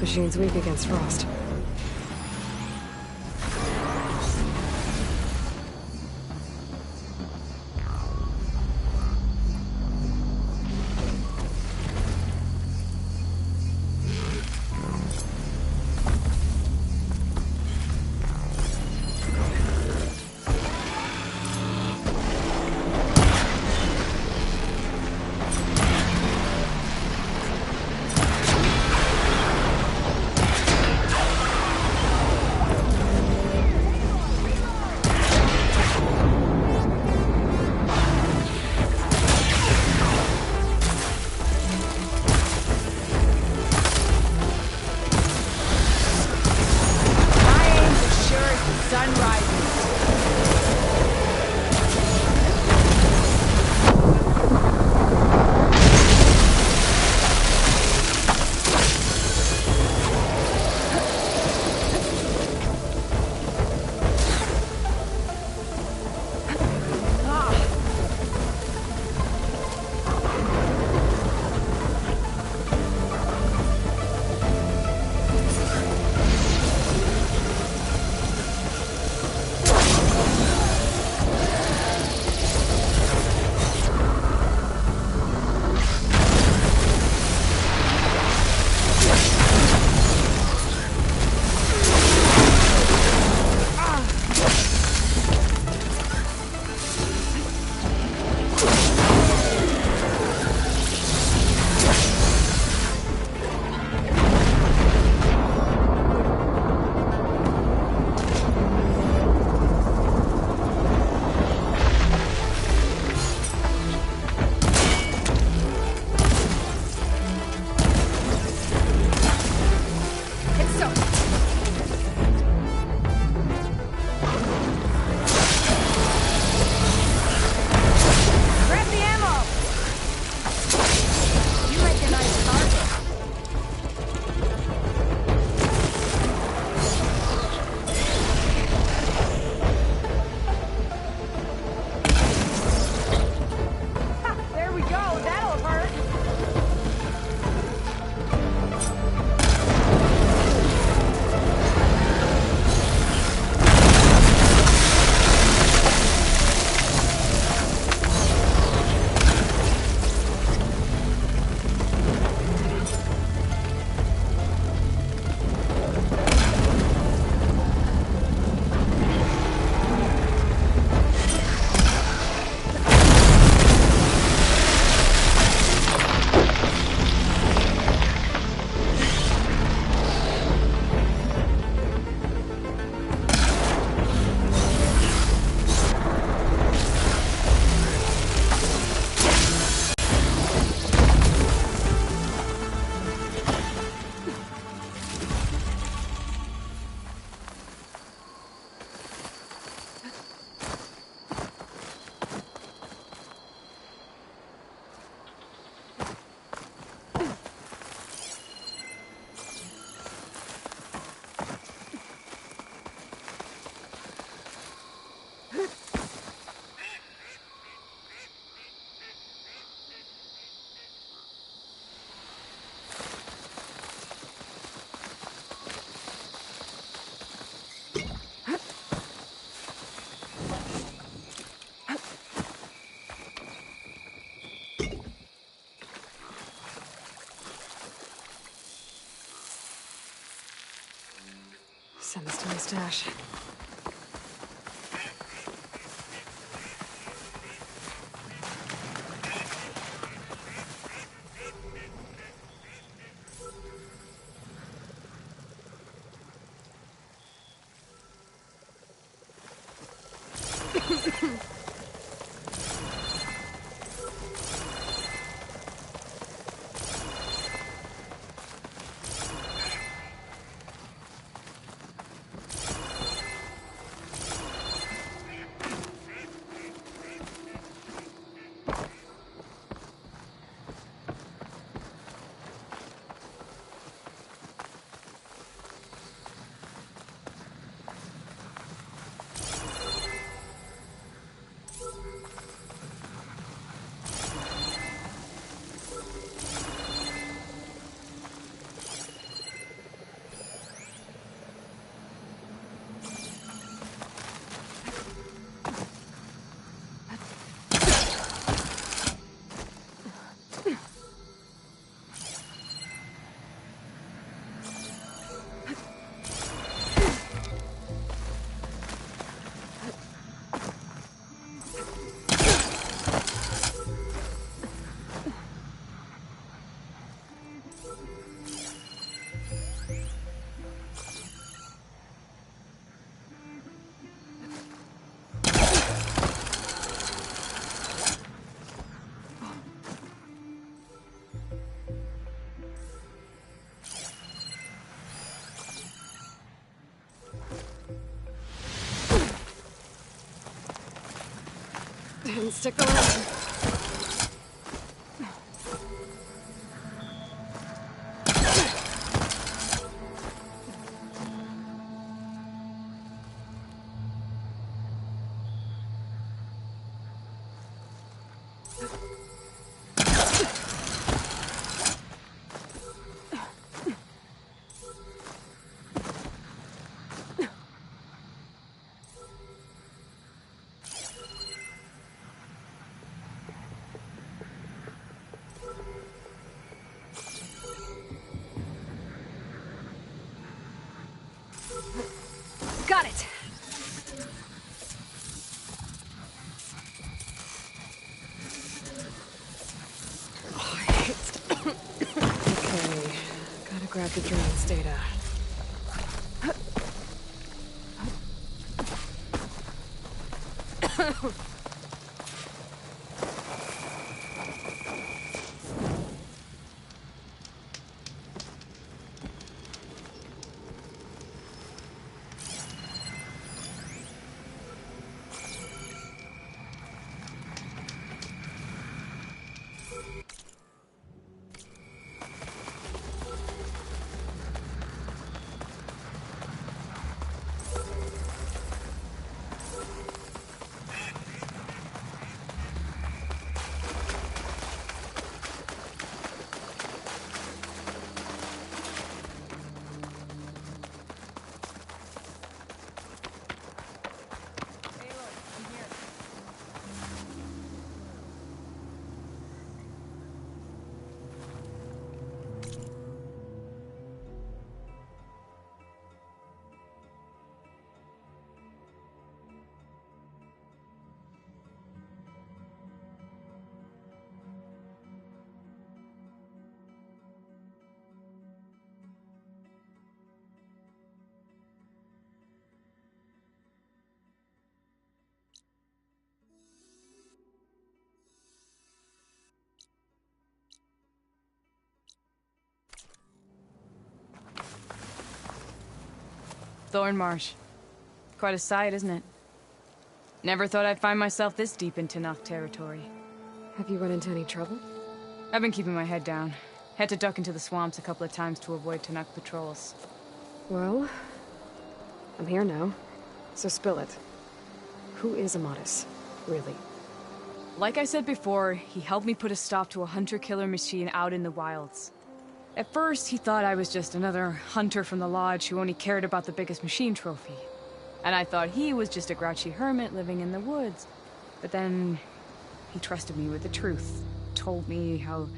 Machine's weak against frost. Send this to my stash. And stick around. Got it! Oh, I hate Okay, gotta grab the drone's data. Thorn Marsh. Quite a sight, isn't it? Never thought I'd find myself this deep in Tenakth territory. Have you run into any trouble? I've been keeping my head down. Had to duck into the swamps a couple of times to avoid Tenakth patrols. Well, I'm here now, so spill it. Who is Amatis, really? Like I said before, he helped me put a stop to a hunter-killer machine out in the wilds. At first, he thought I was just another hunter from the lodge who only cared about the biggest machine trophy. And I thought he was just a grouchy hermit living in the woods. But then, he trusted me with the truth. Told me how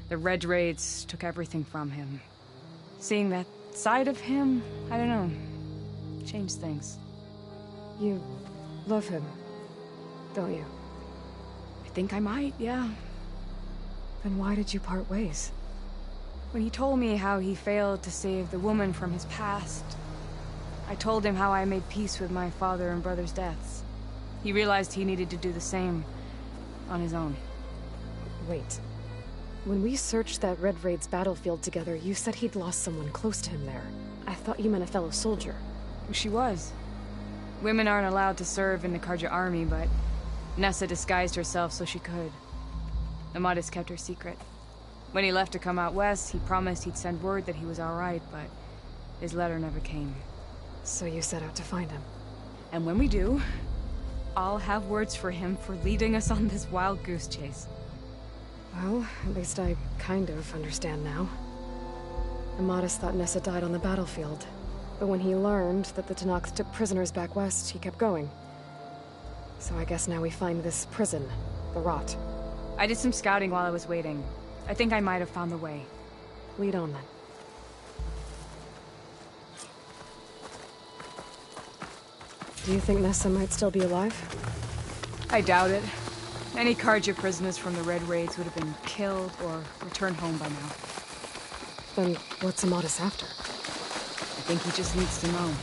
the Red Raids took everything from him. Seeing that side of him, I don't know, changed things. You love him, don't you? I think I might, yeah. Then why did you part ways? When he told me how he failed to save the woman from his past, I told him how I made peace with my father and brother's deaths. He realized he needed to do the same on his own. Wait. When we searched that Red Raid's battlefield together, you said he'd lost someone close to him there. I thought you meant a fellow soldier. She was. Women aren't allowed to serve in the Karja army, but Nessa disguised herself so she could. Amatis kept her secret. When he left to come out west, he promised he'd send word that he was alright, but his letter never came. So you set out to find him. And when we do, I'll have words for him for leading us on this wild goose chase. Well, at least I kind of understand now. Amatis thought Nessa died on the battlefield, but when he learned that the Tenakth took prisoners back west, he kept going. So I guess now we find this prison, the Rot. I did some scouting while I was waiting. I think I might have found the way. Lead on then. Do you think Nessa might still be alive? I doubt it. Any Karja prisoners from the Red Raids would have been killed or returned home by now. Then what's Amatis after? I think he just needs to know.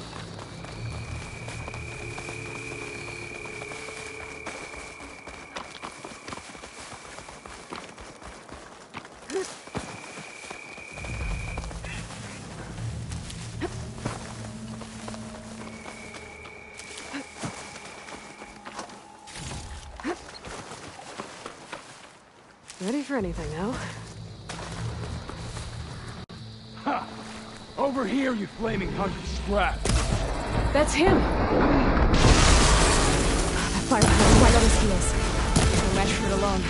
Ready for anything now. Ha! Over here, you flaming hunk of scrap! That's him! That fire right on his heels. No match for it alone.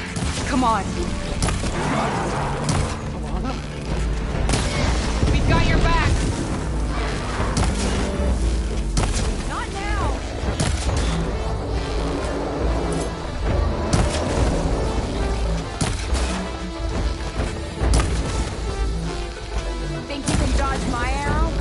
Come on. Alana? We've got your back! Not now! Think you can dodge my arrow?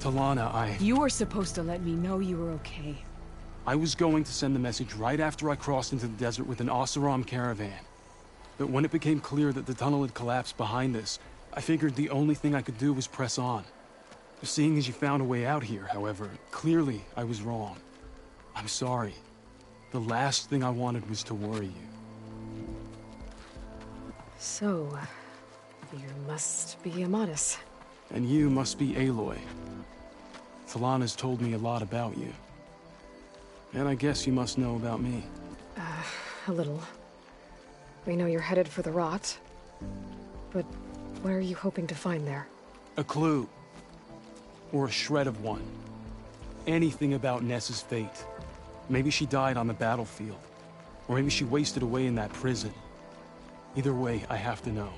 Alana, You were supposed to let me know you were okay. I was going to send the message right after I crossed into the desert with an Oseram caravan. But when it became clear that the tunnel had collapsed behind us, I figured the only thing I could do was press on. Seeing as you found a way out here, however, clearly I was wrong. I'm sorry. The last thing I wanted was to worry you. So, you must be Amatis. And you must be Aloy. Talana's told me a lot about you. And I guess you must know about me. A little. We know you're headed for the rot. But what are you hoping to find there? A clue. Or a shred of one. Anything about Ness's fate. Maybe she died on the battlefield. Or maybe she wasted away in that prison. Either way, I have to know.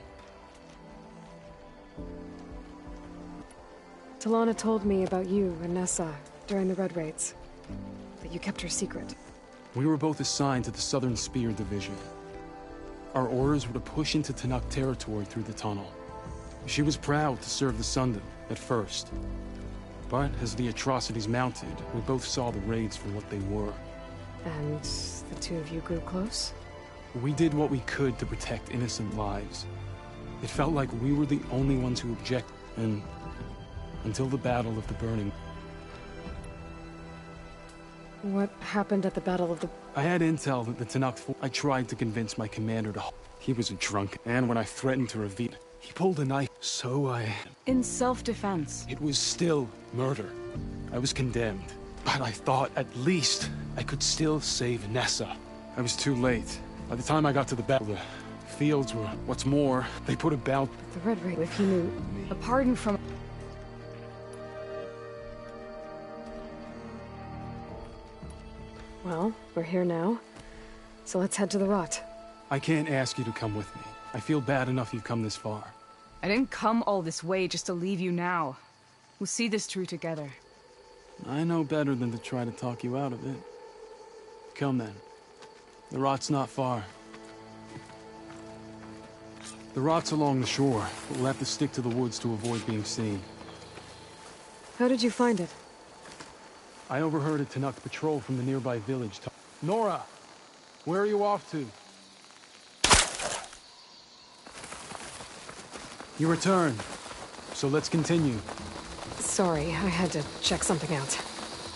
Talana told me about you and Nessa during the Red Raids. But you kept her secret. We were both assigned to the Southern Spear Division. Our orders were to push into Tanakh territory through the tunnel. She was proud to serve the Sundom at first. But as the atrocities mounted, we both saw the raids for what they were. And the two of you grew close? We did what we could to protect innocent lives. It felt like we were the only ones who objected, and until the Battle of the Burning. What happened at the Battle of the... I had intel that the Tanakh... I tried to convince my commander to... He was a drunk, and when I threatened to reveal... He pulled a knife, so I... In self-defense. It was still murder. I was condemned. But I thought at least I could still save Nessa. I was too late. By the time I got to the battle, the fields were... What's more, they put about... The Red Raid, if he knew... A pardon from... Well, we're here now. So let's head to the rot. I can't ask you to come with me. I feel bad enough you've come this far. I didn't come all this way just to leave you now. We'll see this through together. I know better than to try to talk you out of it. Come then. The rot's not far. The rot's along the shore, but we'll have to stick to the woods to avoid being seen. How did you find it? I overheard a Tanakh patrol from the nearby village. Nora! Where are you off to? You returned. So let's continue. Sorry, I had to check something out.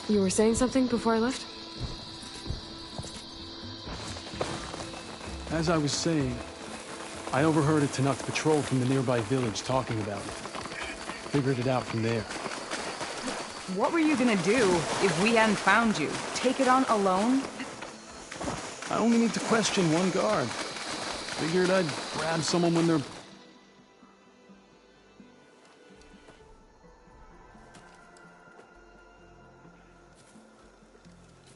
You were saying something before I left? As I was saying, I overheard a Tanakh patrol from the nearby village talking about it. Figured it out from there. What were you gonna do if we hadn't found you? Take it on alone? I only need to question one guard. Figured I'd grab someone when they're...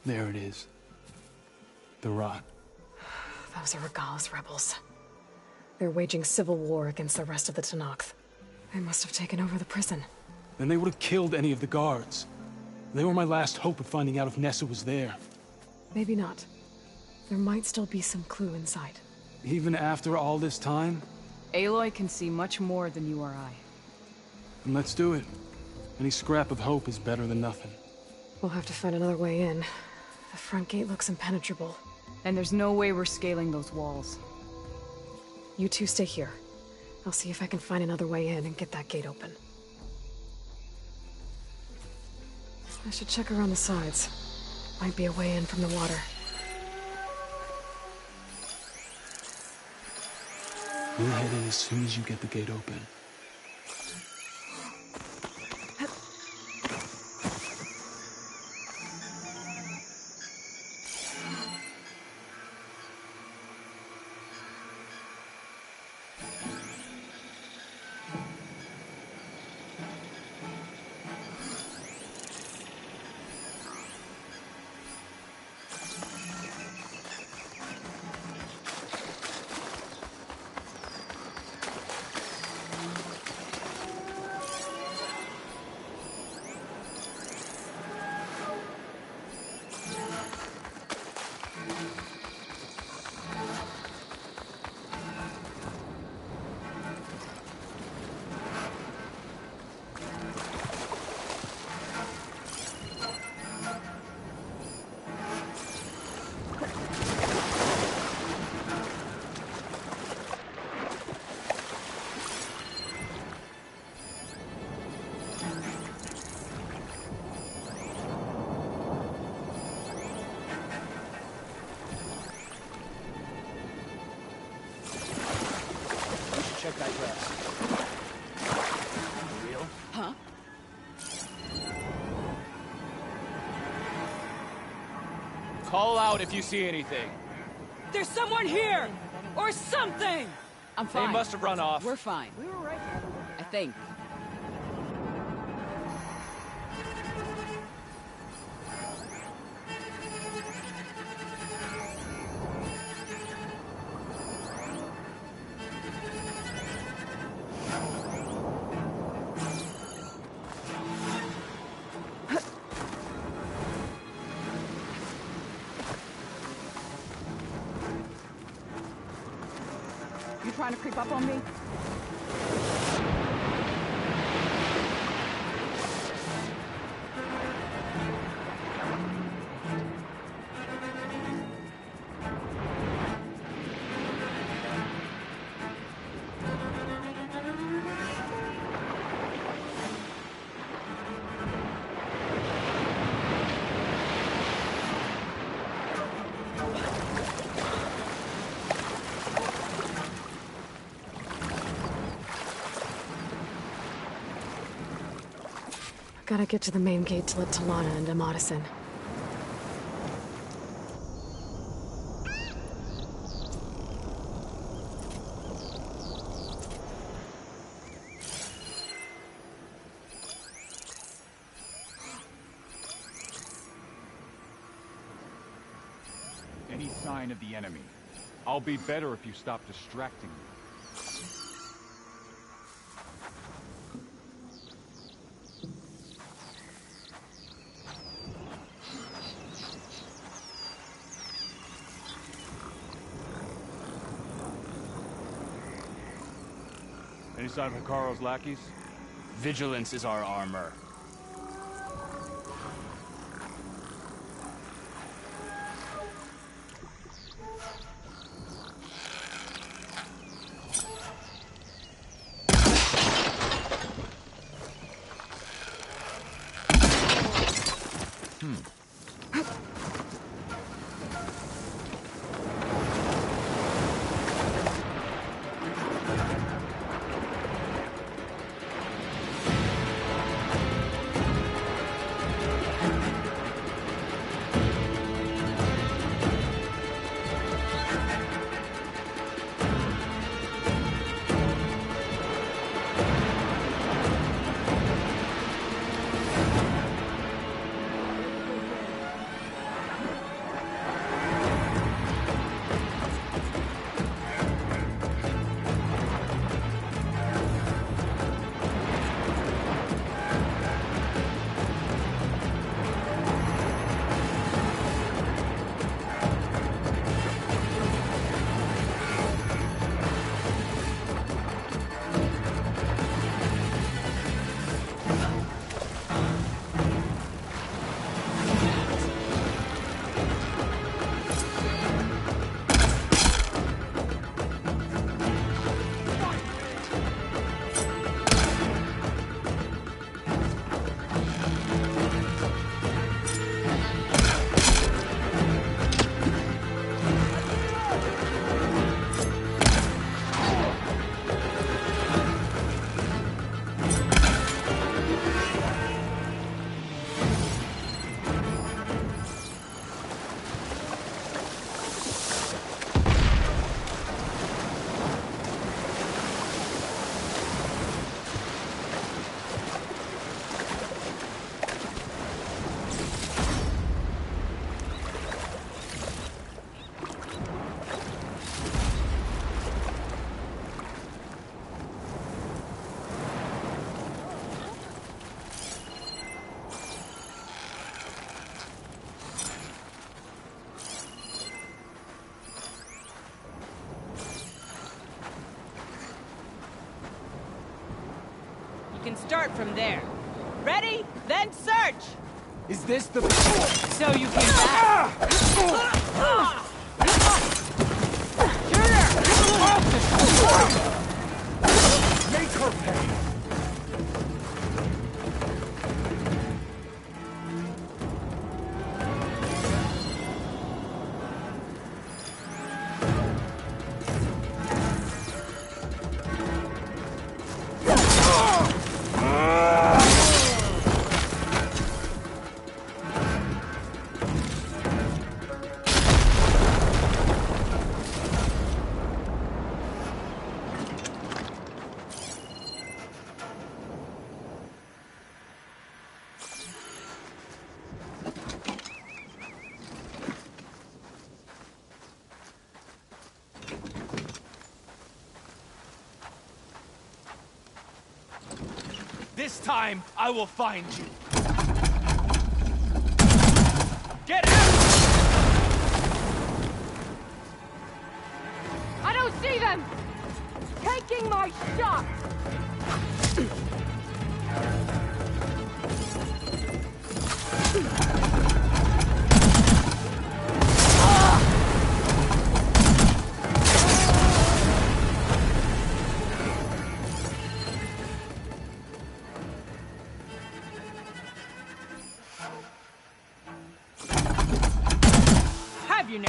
There it is. The rot. Those are Regal's rebels. They're waging civil war against the rest of the Tenakth. They must have taken over the prison. Then they would have killed any of the guards. They were my last hope of finding out if Nessa was there. Maybe not. There might still be some clue inside. Even after all this time? Aloy can see much more than you or I. Then let's do it. Any scrap of hope is better than nothing. We'll have to find another way in. The front gate looks impenetrable. And there's no way we're scaling those walls. You two stay here. I'll see if I can find another way in and get that gate open. I should check around the sides. Might be a way in from the water. We'll head in as soon as you get the gate open. Check that dress. Real? Huh? Call out if you see anything. There's someone here! Or something! I'm They fine. must have run off. We're fine. We were right here. I think. You trying to creep up on me? Gotta get to the main gate to let Talana and Amatis in. Any sign of the enemy. I'll be better if you stop distracting me. Any sign of Hikaru's lackeys? Vigilance is our armor. start from there. Ready? Then search! Is this the... So you came back? Make her pay! This time, I will find you. Get out! I don't see them! Taking my shot! Have you now?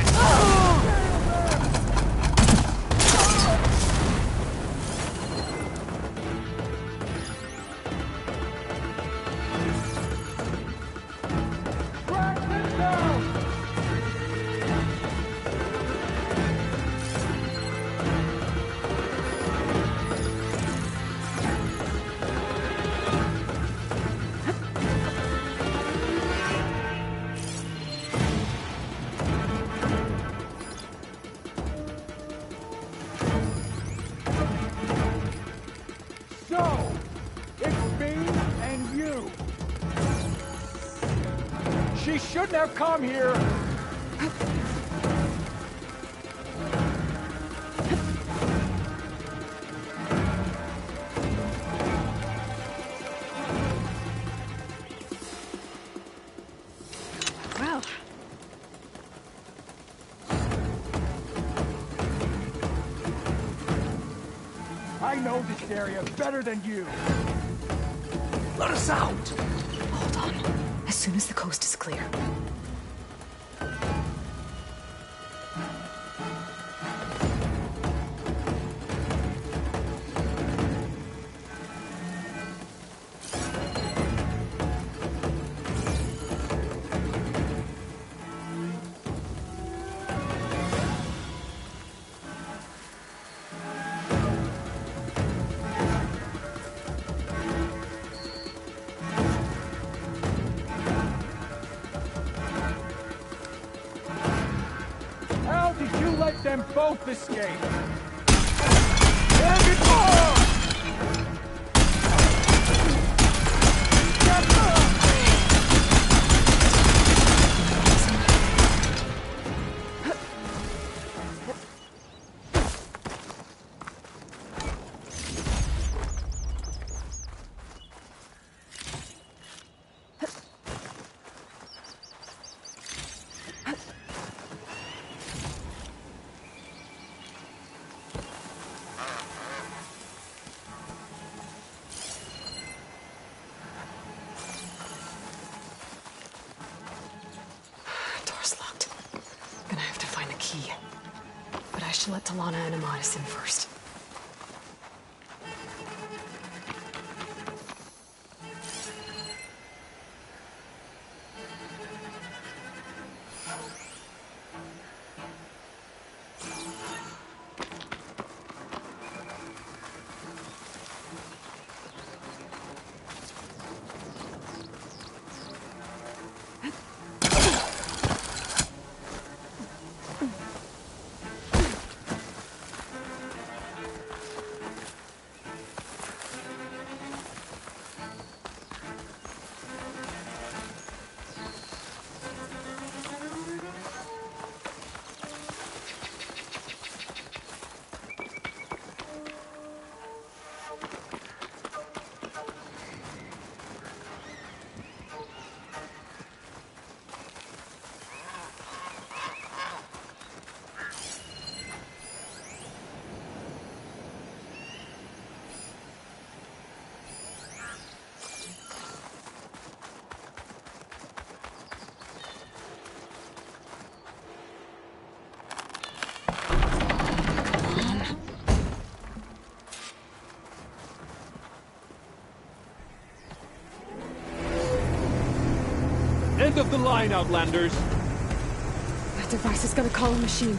So, it's me and you. She shouldn't have come here. Well, I know this area better than you. Let us out! hold on. As soon as the coast is clear. How did you let them both escape? There it goes! Door's locked. Gonna have to find a key. But I should let Talana and Amatis in first. End of the line, Outlanders! That device is gonna call a machine.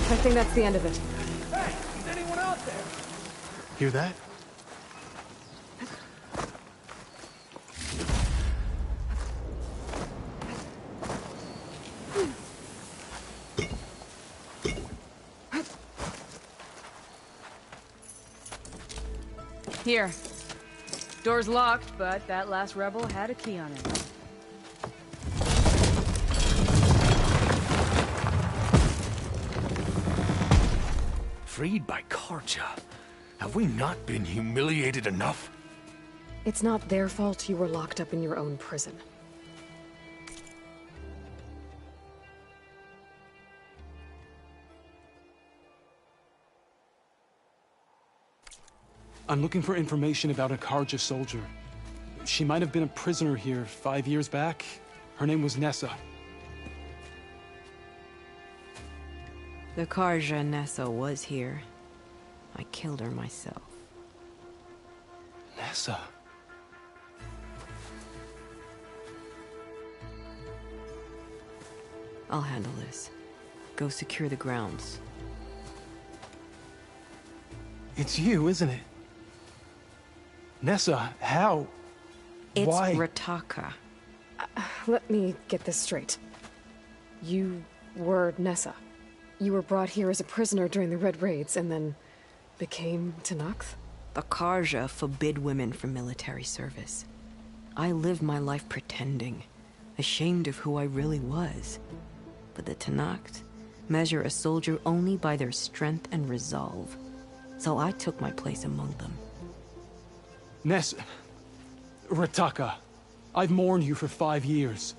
I think that's the end of it. Hey, is anyone out there? Hear that? Here. Door's locked, but that last rebel had a key on it. Freed by Karja. Have we not been humiliated enough? It's not their fault you were locked up in your own prison. I'm looking for information about a Karja soldier. She might have been a prisoner here 5 years back. Her name was Nessa. The Karja Nessa was here. I killed her myself. Nessa? I'll handle this. Go secure the grounds. It's you, isn't it? Nessa, how? It's Why? Rataka. Let me get this straight. You were Nessa. You were brought here as a prisoner during the Red Raids, and then became Tenakth? The Karja forbid women from military service. I lived my life pretending, ashamed of who I really was. But the Tenakth measure a soldier only by their strength and resolve. So I took my place among them. Nessa... Rataka, I've mourned you for 5 years.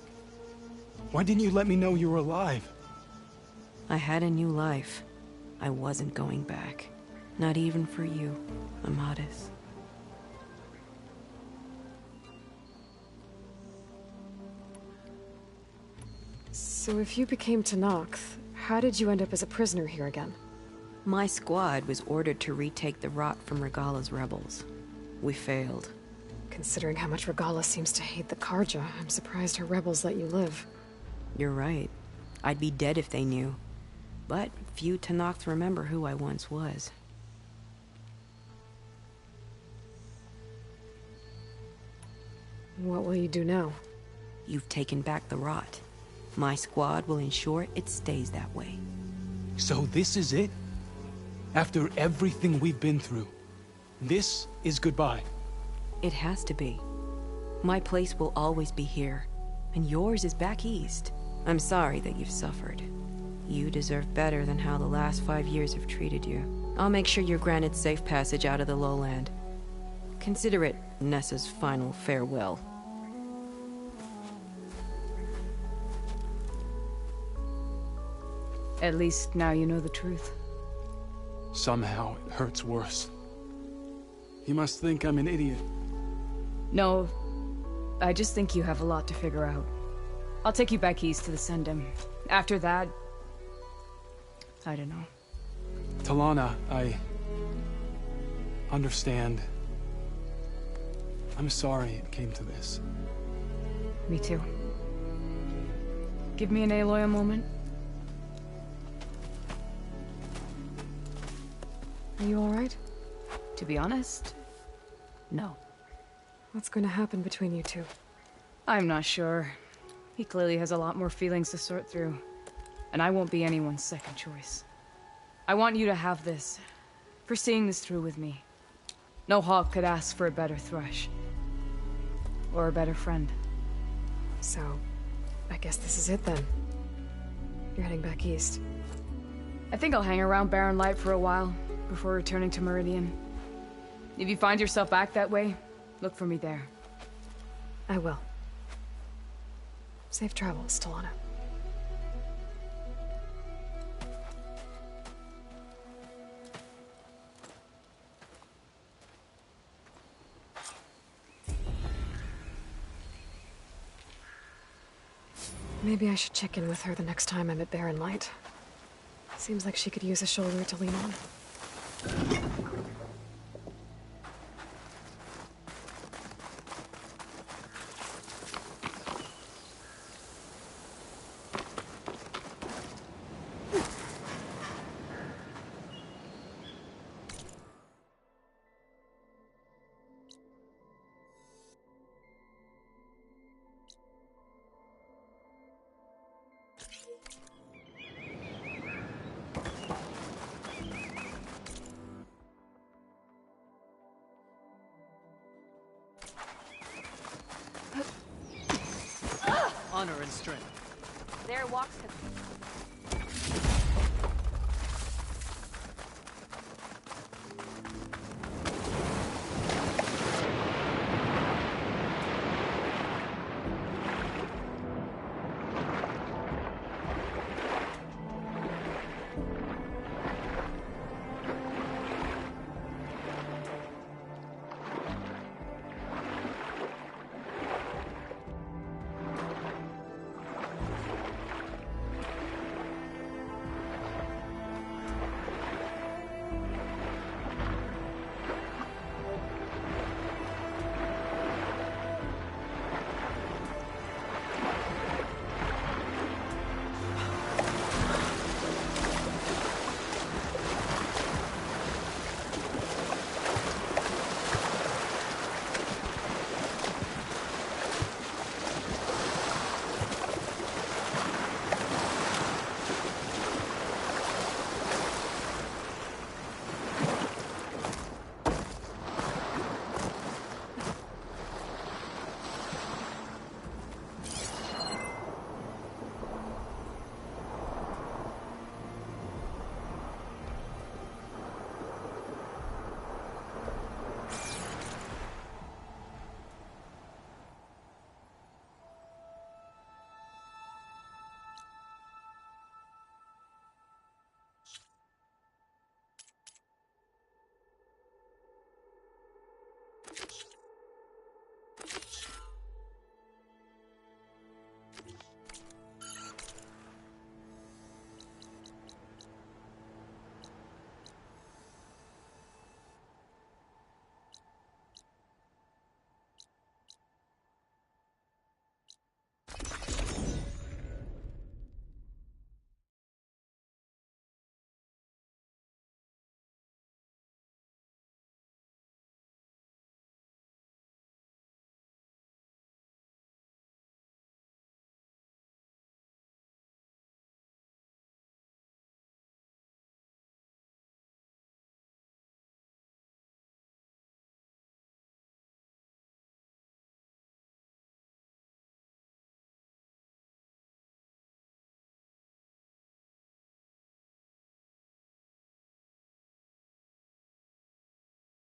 Why didn't you let me know you were alive? I had a new life. I wasn't going back. Not even for you, Amadis. So if you became Tenakth, how did you end up as a prisoner here again? My squad was ordered to retake the Rot from Regala's rebels. We failed. Considering how much Regala seems to hate the Karja, I'm surprised her rebels let you live. You're right. I'd be dead if they knew. But few Tenakth remember who I once was. What will you do now? You've taken back the Rot. My squad will ensure it stays that way. So this is it? After everything we've been through, this is goodbye? It has to be. My place will always be here, and yours is back east. I'm sorry that you've suffered. You deserve better than how the last 5 years have treated you. I'll make sure you're granted safe passage out of the lowland. Consider it Nessa's final farewell. At least now you know the truth. Somehow it hurts worse. You must think I'm an idiot. No, I just think you have a lot to figure out. I'll take you back east to the Sendem. After that, I don't know. Talana, I understand. I'm sorry it came to this. Me too. Give me an Aloy a moment. Are you alright? To be honest, no. What's going to happen between you two? I'm not sure. He clearly has a lot more feelings to sort through. And I won't be anyone's second choice. I want you to have this, for seeing this through with me. No hawk could ask for a better thrush. Or a better friend. So, I guess this is it then. You're heading back east. I think I'll hang around Barren Light for a while, before returning to Meridian. If you find yourself back that way, look for me there. I will. Safe travels, Talana. Maybe I should check in with her the next time I'm at Barren Light. Seems like she could use a shoulder to lean on. Honor and strength. There walks him.